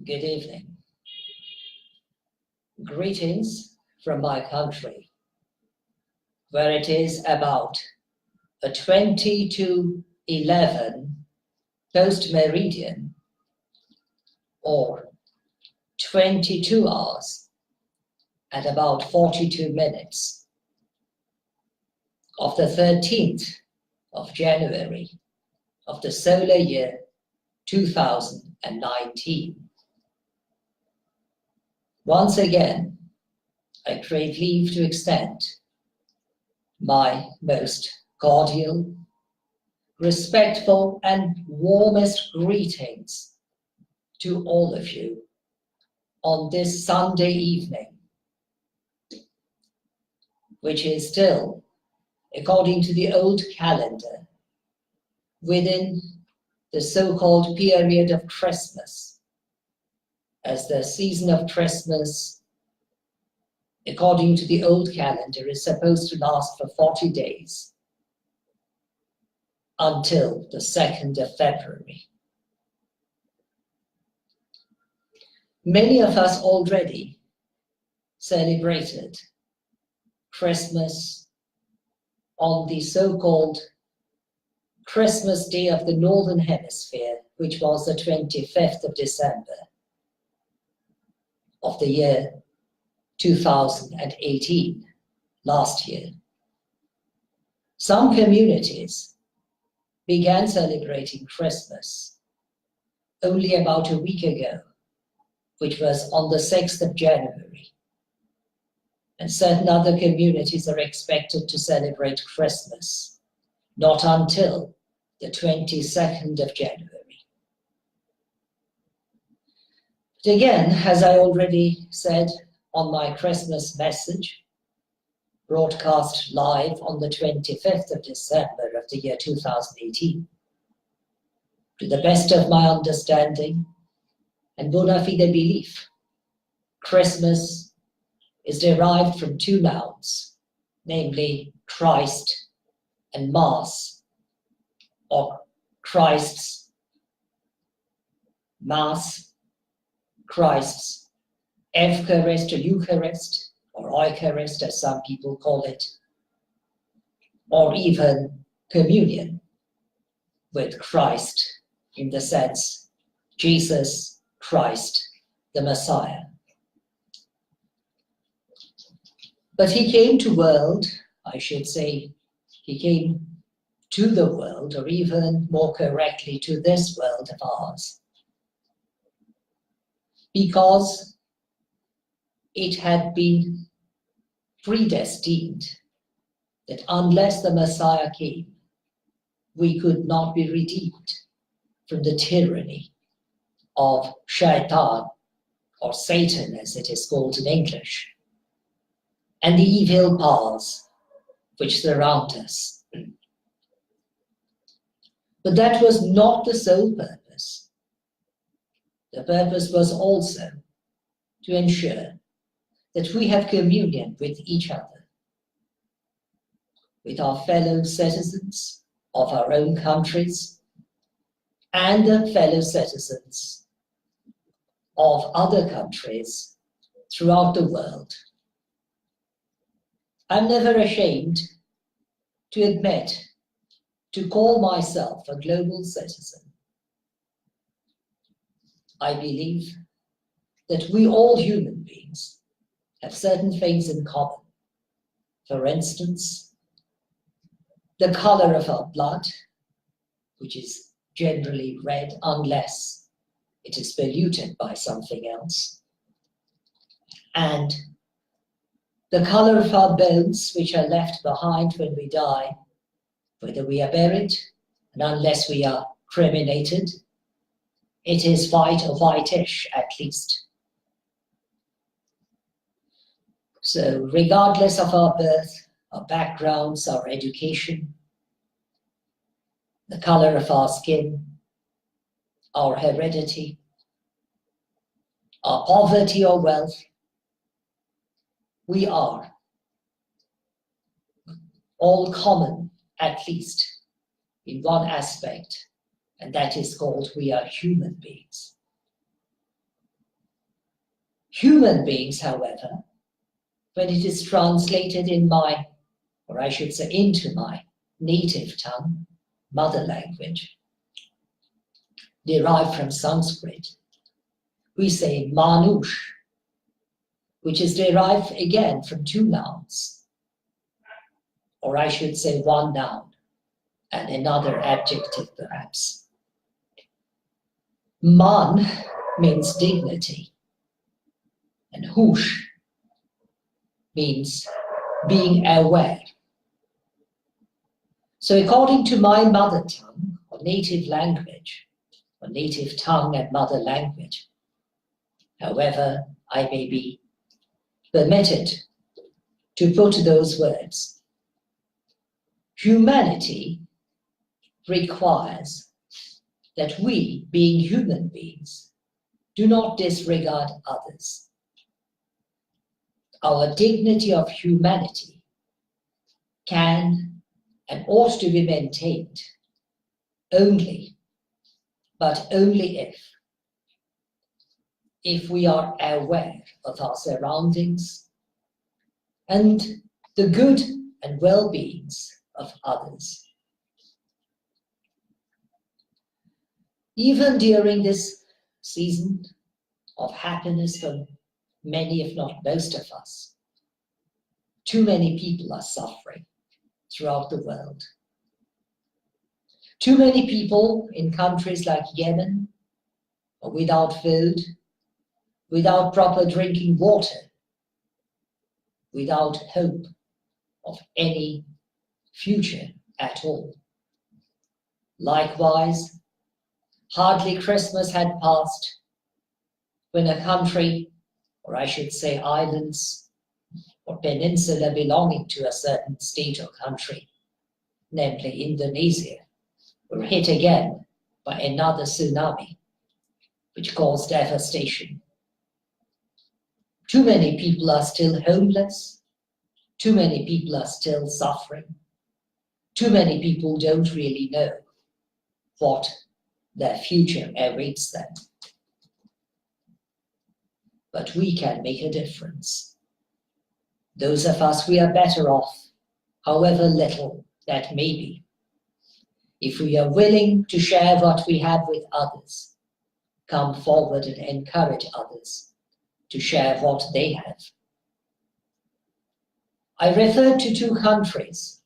Good evening. Greetings from my country, where it is about a 20 to 11 post-meridian, or 22 hours and about 42 minutes of the 13th of January of the solar year 2019. Once again, I crave leave to extend my most cordial, respectful, and warmest greetings to all of you on this Sunday evening, which is still, according to the old calendar, within the so-called period of Christmas, as the season of Christmas, according to the old calendar, is supposed to last for 40 days until the 2nd of February. Many of us already celebrated Christmas on the so-called Christmas Day of the Northern Hemisphere, which was the 25th of December of the year 2018, last year. Some communities began celebrating Christmas only about a week ago, which was on the 6th of January. And certain other communities are expected to celebrate Christmas not until the 22nd of January. But again, as I already said on my Christmas message, broadcast live on the 25th of December of the year 2018, to the best of my understanding and bona fide belief, Christmas is derived from two nouns, namely Christ and Mass, or Christ's Mass, Christ's Eucharist or Eucharist, or Eucharist as some people call it, or even communion with Christ in the sense Jesus Christ, the Messiah. But he came to world, I should say, he came to the world, or even more correctly to this world of ours, because it had been predestined that unless the Messiah came, we could not be redeemed from the tyranny of Shaitan, or Satan as it is called in English, and the evil powers which surround us. But that was not the sole purpose. The purpose was also to ensure that we have communion with each other, with our fellow citizens of our own countries and the fellow citizens of other countries throughout the world. I'm never ashamed to admit, to call myself a global citizen. I believe that we all human beings have certain things in common. For instance, the color of our blood, which is generally red unless it is polluted by something else, and the color of our bones, which are left behind when we die, whether we are buried, and unless we are cremated, it is white or whitish at least. So regardless of our birth, our backgrounds, our education, the color of our skin, our heredity, our poverty or wealth, we are all common, at least in one aspect, and that is called we are human beings. Human beings, however, when it is translated in my, or I should say into my native tongue, mother language, derived from Sanskrit, we say manush, which is derived again from two nouns, or I should say one noun and another adjective perhaps. Man means dignity, and hush means being aware. So according to my mother tongue, or native language, or native tongue and mother language, however I may be permitted to put those words, humanity requires that we, being human beings, do not disregard others. Our dignity of humanity can and ought to be maintained only, but only if we are aware of our surroundings and the good and well-beings of others. Even during this season of happiness for many, if not most of us, too many people are suffering throughout the world. Too many people in countries like Yemen are without food, without proper drinking water, without hope of any future at all. Likewise, hardly Christmas had passed when a country, or I should say islands or peninsula belonging to a certain state or country, namely Indonesia, were hit again by another tsunami, which caused devastation. Too many people are still homeless. Too many people are still suffering. Too many people don't really know what their future awaits them. But we can make a difference. Those of us who are better off, however little that may be, if we are willing to share what we have with others, come forward and encourage others to share what they have. I referred to two countries,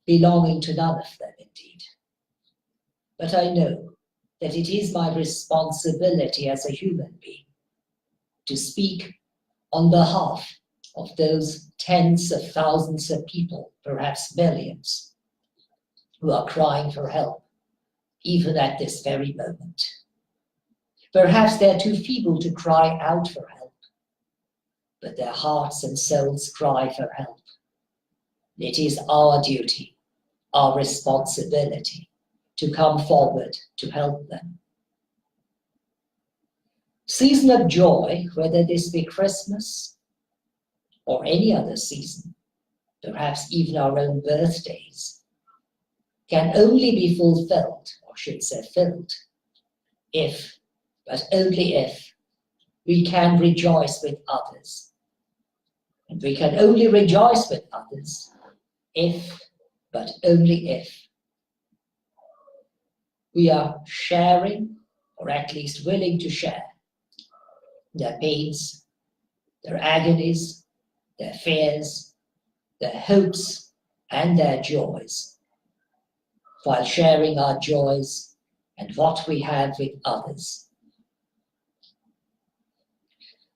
belonging to none of them indeed. But I know that it is my responsibility as a human being to speak on behalf of those tens of thousands of people, perhaps millions, who are crying for help, even at this very moment. Perhaps they're too feeble to cry out for help, but their hearts and souls cry for help. It is our duty, our responsibility, to come forward to help them. Season of joy, whether this be Christmas or any other season, perhaps even our own birthdays, can only be fulfilled, or should say filled, if, but only if, we can rejoice with others. And we can only rejoice with others if, but only if, we are sharing, or at least willing to share, their pains, their agonies, their fears, their hopes, and their joys, while sharing our joys and what we have with others.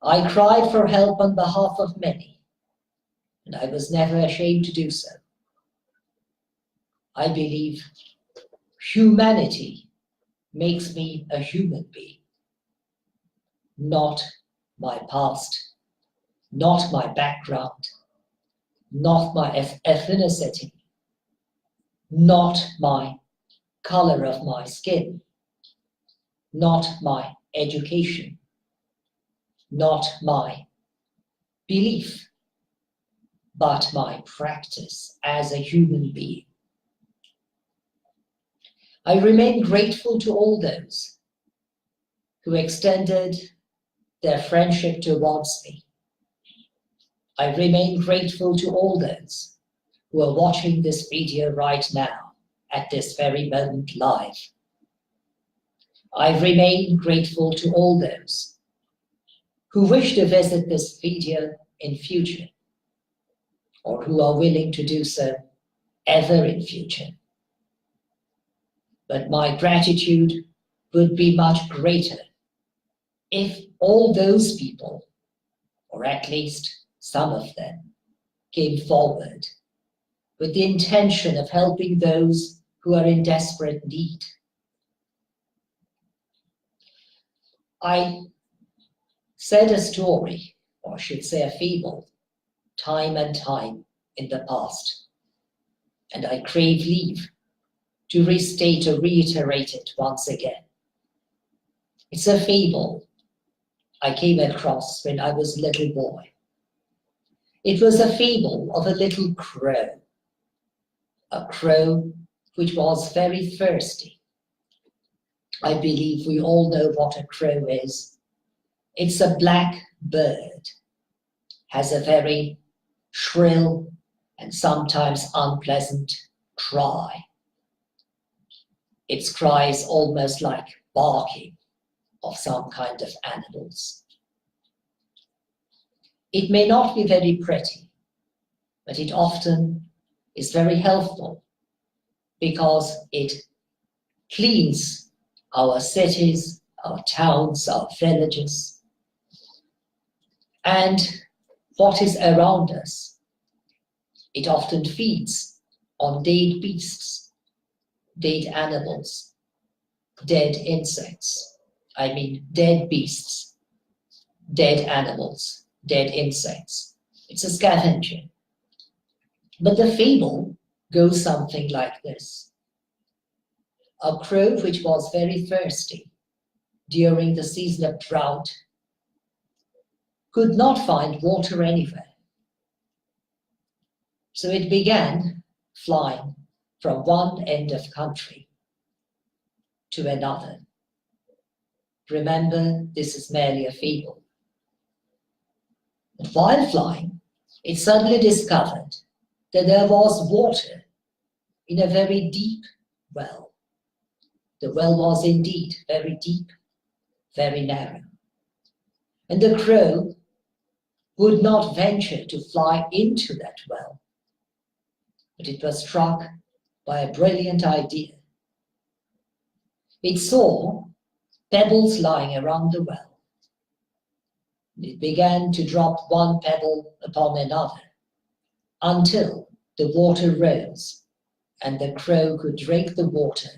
I cried for help on behalf of many, and I was never ashamed to do so. I believe humanity makes me a human being, not my past, not my background, not my ethnicity, not my color of my skin, not my education, not my belief, but my practice as a human being. I remain grateful to all those who extended their friendship towards me. I remain grateful to all those who are watching this video right now, at this very moment live. I remain grateful to all those who wish to visit this video in future, or who are willing to do so ever in future. But my gratitude would be much greater if all those people, or at least some of them, came forward with the intention of helping those who are in desperate need. I said a story, or I should say a fable, time and time in the past, and I crave leave to restate or reiterate it once again. It's a fable I came across when I was a little boy. It was a fable of a little crow, a crow which was very thirsty. I believe we all know what a crow is. It's a black bird, has a very shrill and sometimes unpleasant cry. Its cry is almost like barking of some kind of animals. It may not be very pretty, but it often is very helpful because it cleans our cities, our towns, our villages, and what is around us. It often feeds on dead beasts, dead animals, dead insects. I mean, dead beasts, dead animals, dead insects. It's a scavenger. But the fable goes something like this. A crow which was very thirsty during the season of drought could not find water anywhere. So it began flying from one end of country to another. Remember, this is merely a fable. But while flying, it suddenly discovered that there was water in a very deep well. The well was indeed very deep, very narrow. And the crow would not venture to fly into that well, but it was struck by a brilliant idea. It saw pebbles lying around the well. It began to drop one pebble upon another until the water rose and the crow could drink the water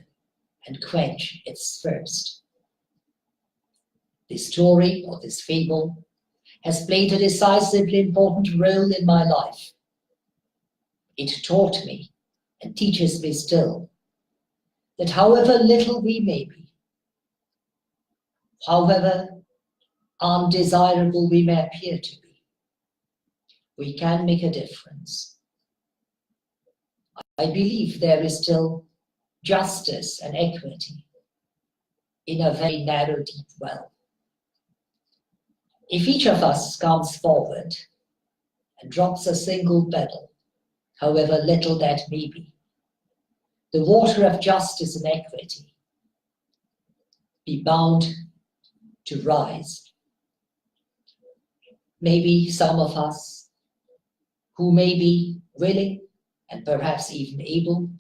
and quench its thirst. This story, or this fable, has played a decisively important role in my life. It taught me, and teaches me still, that however little we may be, however undesirable we may appear to be, we can make a difference. I believe there is still justice and equity in a very narrow, deep well. If each of us comes forward and drops a single pebble, however little that may be, the water of justice and equity be bound to rise. Maybe some of us who may be willing and perhaps even able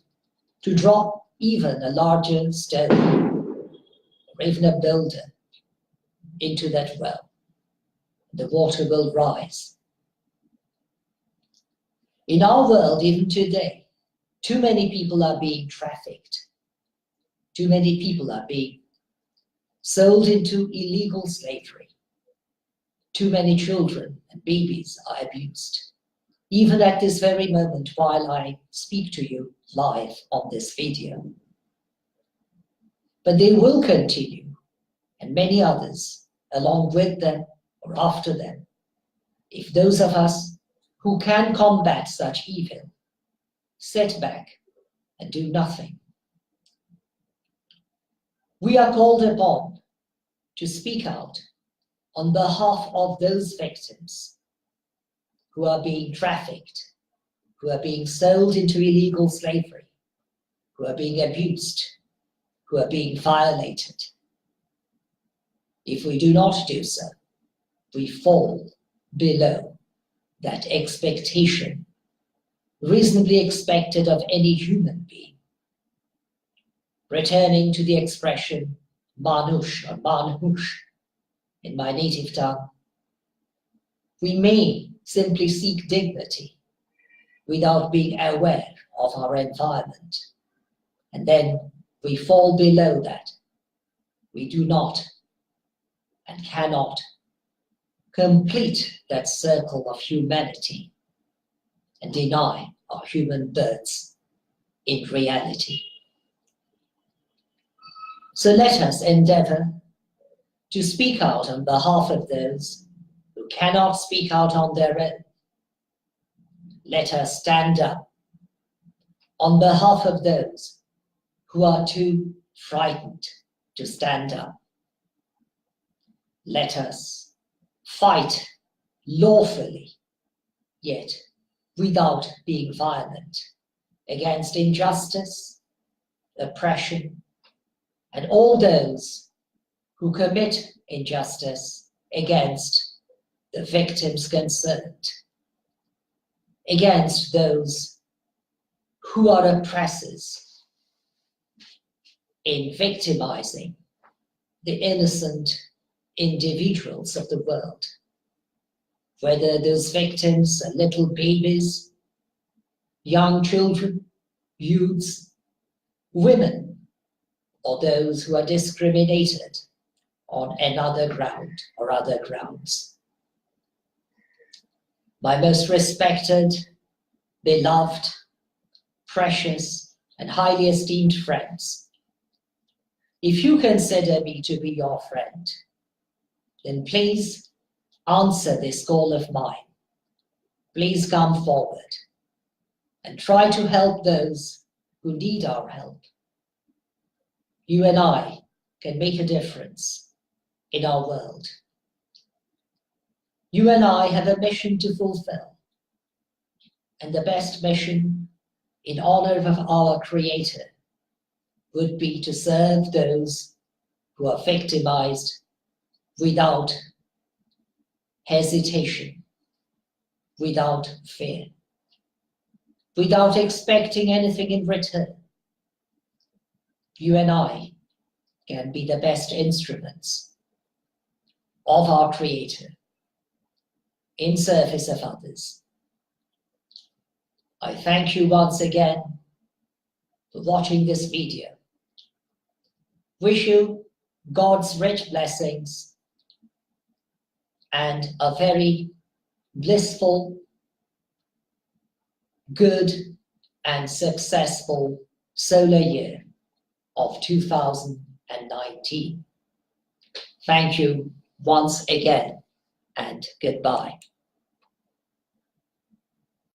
to drop even a larger stone or even a boulder into that well, the water will rise. In our world, even today, too many people are being trafficked. Too many people are being sold into illegal slavery. Too many children and babies are abused, even at this very moment while I speak to you live on this video. But they will continue, and many others along with them or after them, if those of us who can combat such evil sit back and do nothing. We are called upon to speak out on behalf of those victims who are being trafficked, who are being sold into illegal slavery, who are being abused, who are being violated. If we do not do so, we fall below that expectation reasonably expected of any human being. Returning to the expression manush or manhush in my native tongue, we may simply seek dignity without being aware of our environment. And then we fall below that. We do not and cannot complete that circle of humanity and deny our human births in reality. So let us endeavor to speak out on behalf of those who cannot speak out on their own. Let us stand up on behalf of those who are too frightened to stand up. Let us fight lawfully, yet without being violent, against injustice, oppression, and all those who commit injustice against the victims concerned, against those who are oppressors in victimizing the innocent individuals of the world, whether those victims are little babies, young children, youths, women, or those who are discriminated on another ground or other grounds. My most respected, beloved, precious, and highly esteemed friends, if you consider me to be your friend, then please answer this call of mine. Please come forward and try to help those who need our help. You and I can make a difference in our world. You and I have a mission to fulfill, and the best mission in honor of our Creator would be to serve those who are victimized without hesitation, without fear, without expecting anything in return. You and I can be the best instruments of our Creator in service of others. I thank you once again for watching this video. Wish you God's rich blessings and a very blissful, good, and successful solar year of 2019. Thank you once again, and goodbye.